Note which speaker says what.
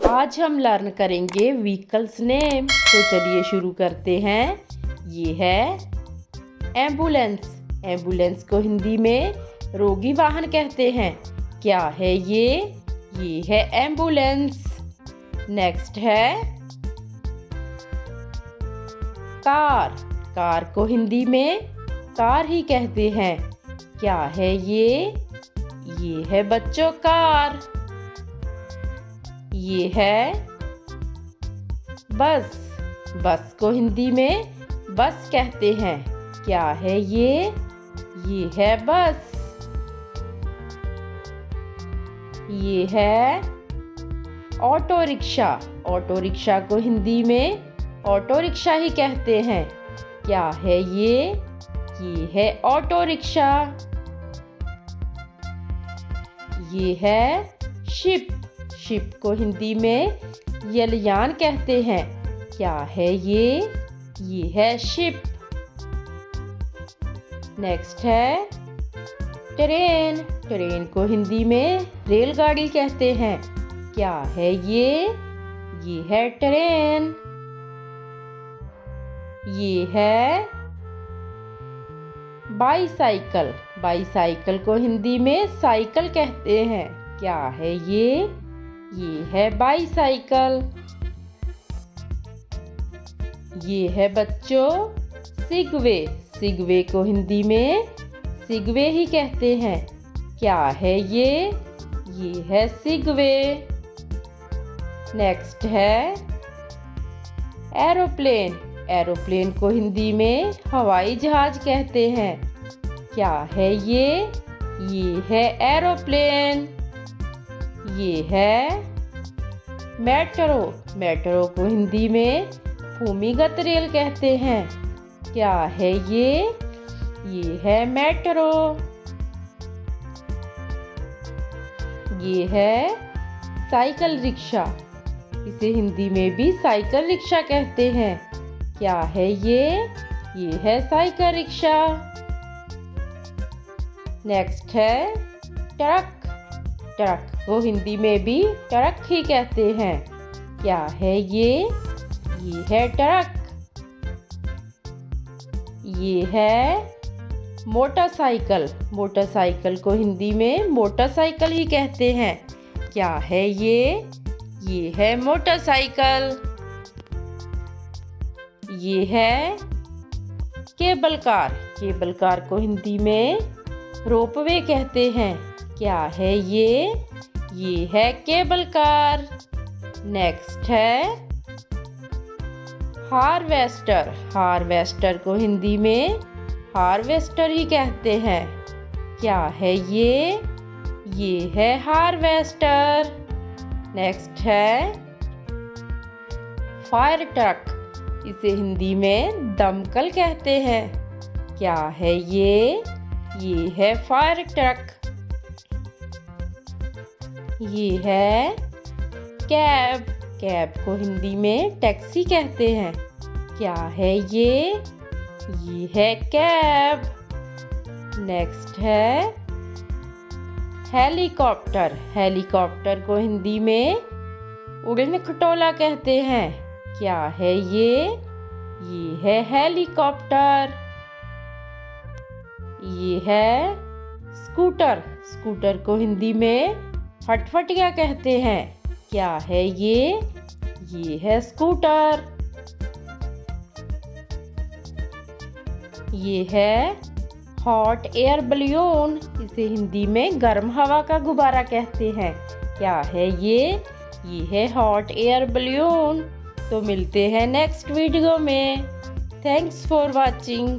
Speaker 1: आज हम लर्न करेंगे व्हीकल्स नेम। तो चलिए शुरू करते हैं। ये है एम्बुलेंस। एम्बुलेंस को हिंदी में रोगी वाहन कहते हैं। क्या है ये? ये है एम्बुलेंस। नेक्स्ट है कार। कार को हिंदी में कार ही कहते हैं। क्या है ये? ये है बच्चों कार। ये है बस। बस को हिंदी में बस कहते हैं। क्या है ये? ये है बस। ये है ऑटो रिक्शा। ऑटो रिक्शा को हिंदी में ऑटो रिक्शा ही कहते हैं। क्या है ये? ये है ऑटो रिक्शा। ये है शिप। शिप को हिंदी में जलयान कहते हैं। क्या है ये? ये है शिप। नेक्स्ट है ट्रेन। ट्रेन को हिंदी में रेलगाड़ी कहते हैं। क्या है ये? ये है ट्रेन। ये है बाईसाइकिल। बाईसाइकिल को हिंदी में साइकिल कहते हैं। क्या है ये? ये है बाईसाइकिल। ये है बच्चों सिगवे। सिगवे को हिंदी में सिगवे ही कहते हैं। क्या है ये? ये है सिगवे। नेक्स्ट है एरोप्लेन। एरोप्लेन को हिंदी में हवाई जहाज कहते हैं। क्या है ये? ये है एरोप्लेन। ये है मेट्रो। मेट्रो को हिंदी में भूमिगत रेल कहते हैं। क्या है ये? ये है मेट्रो। ये है साइकिल रिक्शा। इसे हिंदी में भी साइकिल रिक्शा कहते हैं। क्या है ये? ये है साइकिल रिक्शा। नेक्स्ट है ट्रक। ट्रक को हिंदी में भी ट्रक ही कहते हैं। क्या है ये? ये है ट्रक। ये है मोटरसाइकिल। मोटरसाइकिल को हिंदी में मोटरसाइकिल ही कहते हैं। क्या है ये? ये है मोटरसाइकिल। ये है केबल कार। केबल कार को हिंदी में रोपवे कहते हैं। क्या है ये? ये है केबल कार। नेक्स्ट है हार्वेस्टर। हार्वेस्टर को हिंदी में हार्वेस्टर ही कहते हैं। क्या है ये? ये है हार्वेस्टर। नेक्स्ट है फायर ट्रक। इसे हिंदी में दमकल कहते हैं। क्या है ये? ये है फायर ट्रक। ये है कैब। कैब को हिंदी में टैक्सी कहते हैं। क्या है ये? ये है कैब। नेक्स्ट है हेलीकॉप्टर। हेलीकॉप्टर को हिंदी में उड़न खटोला कहते हैं। क्या है ये? ये है हेलीकॉप्टर। ये है स्कूटर। स्कूटर को हिंदी में फटफटिया कहते हैं। क्या है ये? ये है स्कूटर। ये है हॉट एयर बलून। इसे हिंदी में गर्म हवा का गुब्बारा कहते हैं। क्या है ये? ये है हॉट एयर बलून। तो मिलते हैं नेक्स्ट वीडियो में। Thanks for watching.